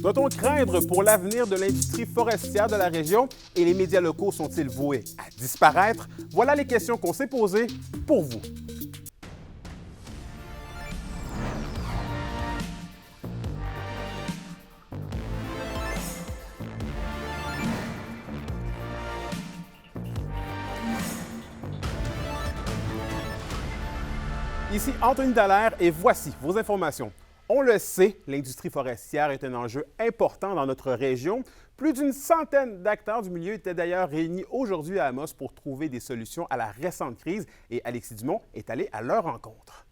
Doit-on craindre pour l'avenir de l'industrie forestière de la région et les médias locaux sont-ils voués à disparaître? Voilà les questions qu'on s'est posées pour vous. Ici Anthony Dallaire et voici vos informations. On le sait, l'industrie forestière est un enjeu important dans notre région. Plus d'une centaine d'acteurs du milieu étaient d'ailleurs réunis aujourd'hui à Amos pour trouver des solutions à la récente crise et Alexis Dumont est allé à leur rencontre.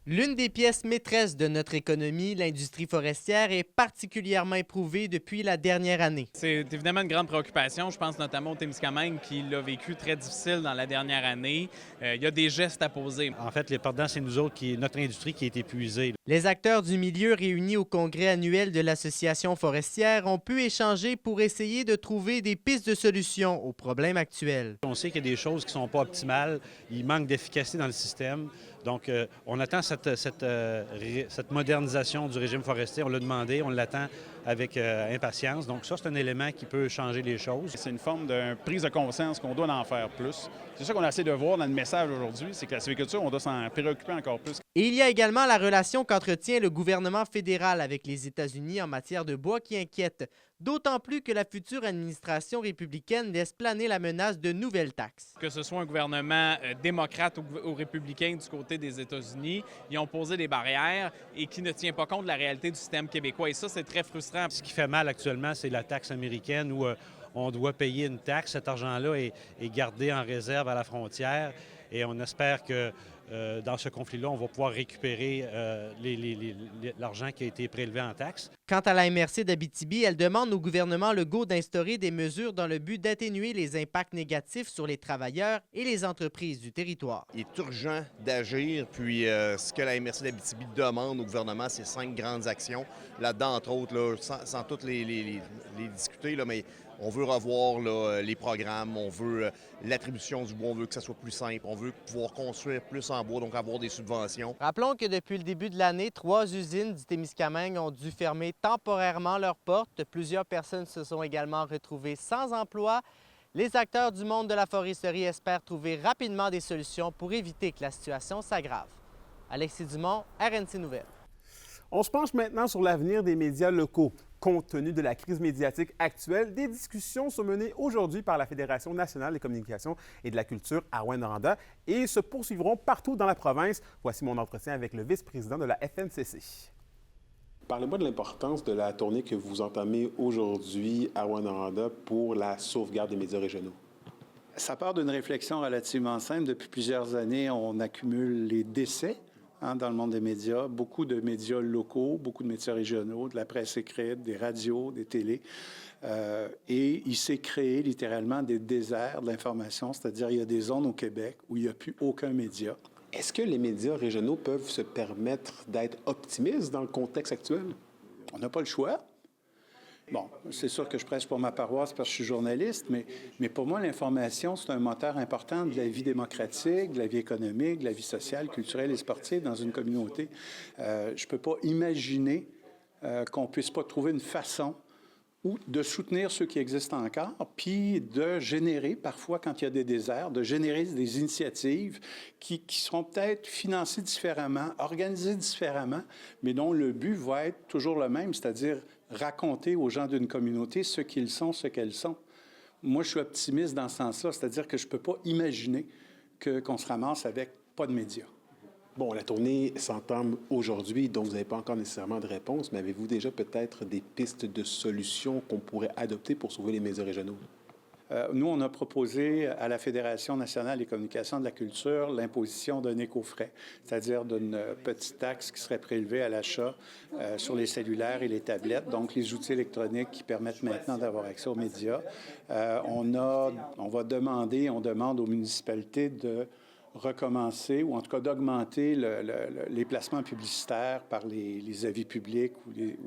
L'une des pièces maîtresses de notre économie, l'industrie forestière, est particulièrement éprouvée depuis la dernière année. C'est évidemment une grande préoccupation. Je pense notamment au Témiscamingue qui l'a vécu très difficile dans la dernière année. Il y a des gestes à poser. En fait, les perdants, c'est nous autres, notre industrie qui est épuisée. Les acteurs du milieu réunis au congrès annuel de l'Association forestière ont pu échanger pour essayer de trouver des pistes de solutions aux problèmes actuels. On sait qu'il y a des choses qui ne sont pas optimales. Il manque d'efficacité dans le système. Donc, on attend cette modernisation du régime forestier. On l'a demandé, on l'attend avec impatience. Donc, ça, c'est un élément qui peut changer les choses. C'est une forme de prise de conscience qu'on doit en faire plus. C'est ça qu'on essaie de voir dans le message aujourd'hui, c'est que la sylviculture, on doit s'en préoccuper encore plus. Et il y a également la relation qu'entretient le gouvernement fédéral avec les États-Unis en matière de bois qui inquiète, d'autant plus que la future administration républicaine laisse planer la menace de nouvelles taxes. Que ce soit un gouvernement démocrate ou républicain du côté des États-Unis, ils ont posé des barrières et qui ne tient pas compte de la réalité du système québécois. Et ça, c'est très frustrant. Ce qui fait mal actuellement, c'est la taxe américaine où on doit payer une taxe. Cet argent-là est gardé en réserve à la frontière et on espère que dans ce conflit-là, on va pouvoir récupérer l'argent qui a été prélevé en taxes. Quant à la MRC d'Abitibi, elle demande au gouvernement Legault d'instaurer des mesures dans le but d'atténuer les impacts négatifs sur les travailleurs et les entreprises du territoire. Il est urgent d'agir, puis ce que la MRC d'Abitibi demande au gouvernement, c'est 5 grandes actions. Là-dedans, entre autres, là, sans toutes les discuter, là, mais on veut revoir là, les programmes, on veut l'attribution du bois, on veut que ça soit plus simple, on veut pouvoir construire plus en bois, donc avoir des subventions. Rappelons que depuis le début de l'année, 3 usines du Témiscamingue ont dû fermer temporairement leurs portes. Plusieurs personnes se sont également retrouvées sans emploi. Les acteurs du monde de la foresterie espèrent trouver rapidement des solutions pour éviter que la situation s'aggrave. Alexis Dumont, RNC Nouvelles. On se penche maintenant sur l'avenir des médias locaux. Compte tenu de la crise médiatique actuelle, des discussions sont menées aujourd'hui par la Fédération nationale des communications et de la culture à Rouyn-Noranda et se poursuivront partout dans la province. Voici mon entretien avec le vice-président de la FNCC. Parlez-moi de l'importance de la tournée que vous entamez aujourd'hui à Rouyn-Noranda pour la sauvegarde des médias régionaux. Ça part d'une réflexion relativement simple. Depuis plusieurs années, on accumule les décès dans le monde des médias, beaucoup de médias locaux, beaucoup de médias régionaux, de la presse écrite, des radios, des télés. Et il s'est créé littéralement des déserts de l'information, c'est-à-dire il y a des zones au Québec où il n'y a plus aucun média. Est-ce que les médias régionaux peuvent se permettre d'être optimistes dans le contexte actuel? On n'a pas le choix. Bon, c'est sûr que je prêche pour ma paroisse parce que je suis journaliste, mais pour moi, l'information, c'est un moteur important de la vie démocratique, de la vie économique, de la vie sociale, culturelle et sportive dans une communauté. Je ne peux pas imaginer qu'on ne puisse pas trouver une façon ou de soutenir ceux qui existent encore, puis de générer, parfois, quand il y a des déserts, de générer des initiatives qui seront peut-être financées différemment, organisées différemment, mais dont le but va être toujours le même, c'est-à-dire raconter aux gens d'une communauté ce qu'ils sont, ce qu'elles sont. Moi, je suis optimiste dans ce sens-là, c'est-à-dire que je ne peux pas imaginer qu'on se ramasse avec pas de médias. Bon, la tournée s'entame aujourd'hui, donc vous n'avez pas encore nécessairement de réponse, mais avez-vous déjà peut-être des pistes de solutions qu'on pourrait adopter pour sauver les médias régionaux? Nous, on a proposé à la Fédération nationale des communications de la culture l'imposition d'un éco-frais, c'est-à-dire d'une petite taxe qui serait prélevée à l'achat sur les cellulaires et les tablettes, donc les outils électroniques qui permettent maintenant d'avoir accès aux médias. On demande aux municipalités de recommencer, ou en tout cas d'augmenter les placements publicitaires par les avis publics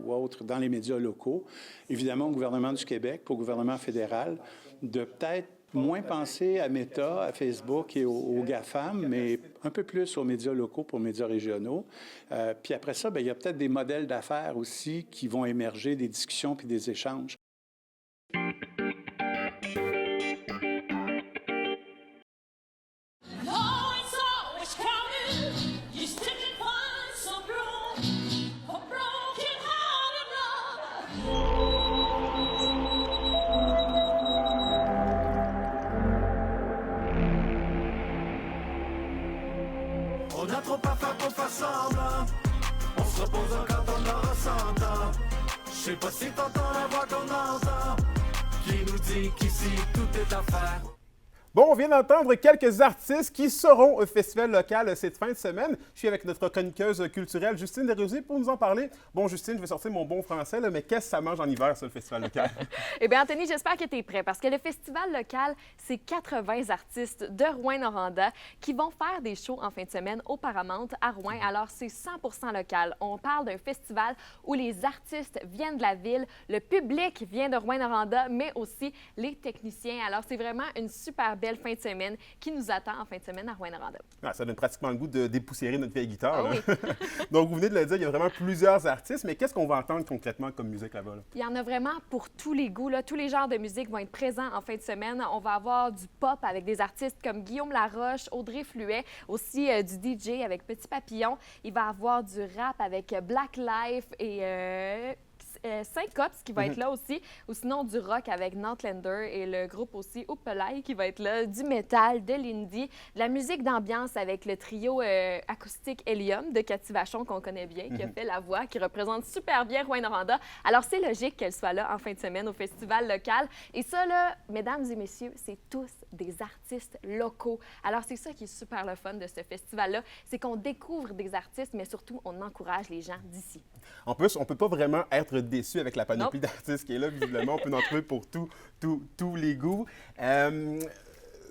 ou autres dans les médias locaux. Évidemment, au gouvernement du Québec, au gouvernement fédéral, de peut-être moins penser à Meta, à Facebook et aux GAFAM, mais un peu plus aux médias locaux pour médias régionaux. Puis après ça, bien, il y a peut-être des modèles d'affaires aussi qui vont émerger, des discussions puis des échanges. On a trop à faire pour faire semblant. On se repose quand on aura 100 ans. Je sais pas si t'entends la voix qu'on entend, qui nous dit qu'ici tout est à faire. Bon, on vient d'entendre quelques artistes qui seront au festival local cette fin de semaine. Je suis avec notre chroniqueuse culturelle, Justine Desrosiers, pour nous en parler. Bon, Justine, je vais sortir mon bon français, là, mais qu'est-ce que ça mange en hiver, ça, le festival local? Eh bien, Anthony, j'espère que tu es prêt, parce que le festival local, c'est 80 artistes de Rouyn-Noranda qui vont faire des shows en fin de semaine au Paramount à Rouyn. Alors, c'est 100% local. On parle d'un festival où les artistes viennent de la ville, le public vient de Rouyn-Noranda, mais aussi les techniciens. Alors, c'est vraiment une super belle fin de semaine qui nous attend en fin de semaine à Rouyn-Noranda. Ah, ça donne pratiquement le goût de dépoussiérer notre vieille guitare. Ah, oui. Donc, vous venez de le dire, il y a vraiment plusieurs artistes, mais qu'est-ce qu'on va entendre concrètement comme musique là-bas? Là? Il y en a vraiment pour tous les goûts. Là. Tous les genres de musique vont être présents en fin de semaine. On va avoir du pop avec des artistes comme Guillaume Laroche, Audrey Fluet, aussi du DJ avec Petit Papillon. Il va y avoir du rap avec Black Life et... Syncops qui va être là aussi, ou sinon du rock avec Nantlander et le groupe aussi Oupelay qui va être là, du métal, de l'indie, de la musique d'ambiance avec le trio acoustique Helium de Cathy Vachon qu'on connaît bien, qui a fait la voix, qui représente super bien Rouyn-Noranda. Alors c'est logique qu'elle soit là en fin de semaine au festival local. Et ça, là, mesdames et messieurs, c'est tous des artistes locaux. Alors c'est ça qui est super le fun de ce festival-là, c'est qu'on découvre des artistes, mais surtout on encourage les gens d'ici. En plus, on ne peut pas vraiment être déçu avec la panoplie d'artistes qui est là, visiblement. On peut en trouver pour tous les goûts.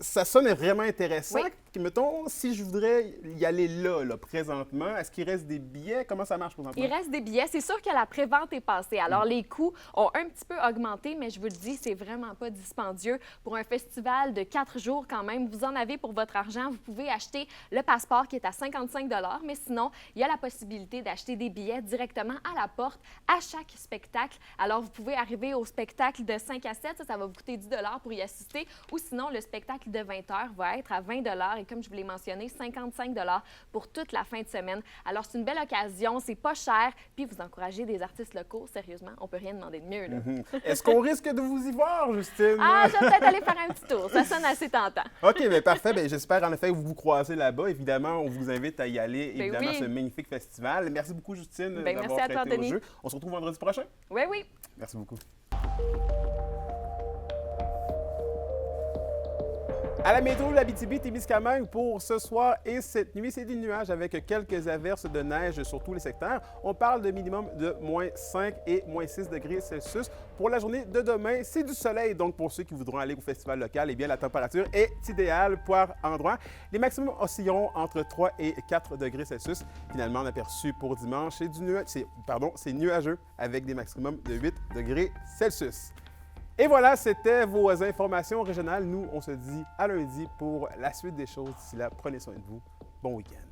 Ça sonne vraiment intéressant. Oui. Mettons, si je voudrais y aller là, présentement, est-ce qu'il reste des billets? Comment ça marche présentement? Il reste des billets. C'est sûr que la prévente est passée. Alors, les coûts ont un petit peu augmenté, mais je vous le dis, c'est vraiment pas dispendieux. Pour un festival de 4 jours, quand même, vous en avez pour votre argent. Vous pouvez acheter le passeport qui est à 55 $, mais sinon, il y a la possibilité d'acheter des billets directement à la porte à chaque spectacle. Alors, vous pouvez arriver au spectacle de 5 à 7, ça va vous coûter 10 $ pour y assister. Ou sinon, le spectacle de 20 h va être à 20 $ et comme je vous l'ai mentionné, 55 $ pour toute la fin de semaine. Alors, c'est une belle occasion, c'est pas cher, puis vous encouragez des artistes locaux. Sérieusement, on peut rien demander de mieux, là. Est-ce qu'on risque de vous y voir, Justine? Ah, je vais peut-être aller faire un petit tour. Ça sonne assez tentant. OK, bien parfait. Bien, j'espère en effet que vous vous croisez là-bas. Évidemment, on vous invite à y aller, évidemment, à ce magnifique festival. Merci beaucoup, Justine, d'avoir merci à toi, prêté au Anthony. jeu. On se retrouve vendredi prochain. Oui, oui. Merci beaucoup. À la métro de l'Abitibi-Témiscamingue pour ce soir et cette nuit, c'est des nuages avec quelques averses de neige sur tous les secteurs. On parle de minimum de moins 5 et moins 6 degrés Celsius. Pour la journée de demain, c'est du soleil. Donc, pour ceux qui voudront aller au festival local, eh bien, la température est idéale par endroit. Les maximums oscilleront entre 3 et 4 degrés Celsius. Finalement, on a aperçu pour dimanche, c'est nuageux avec des maximums de 8 degrés Celsius. Et voilà, c'était vos informations régionales. Nous, on se dit à lundi pour la suite des choses. D'ici là, prenez soin de vous. Bon week-end.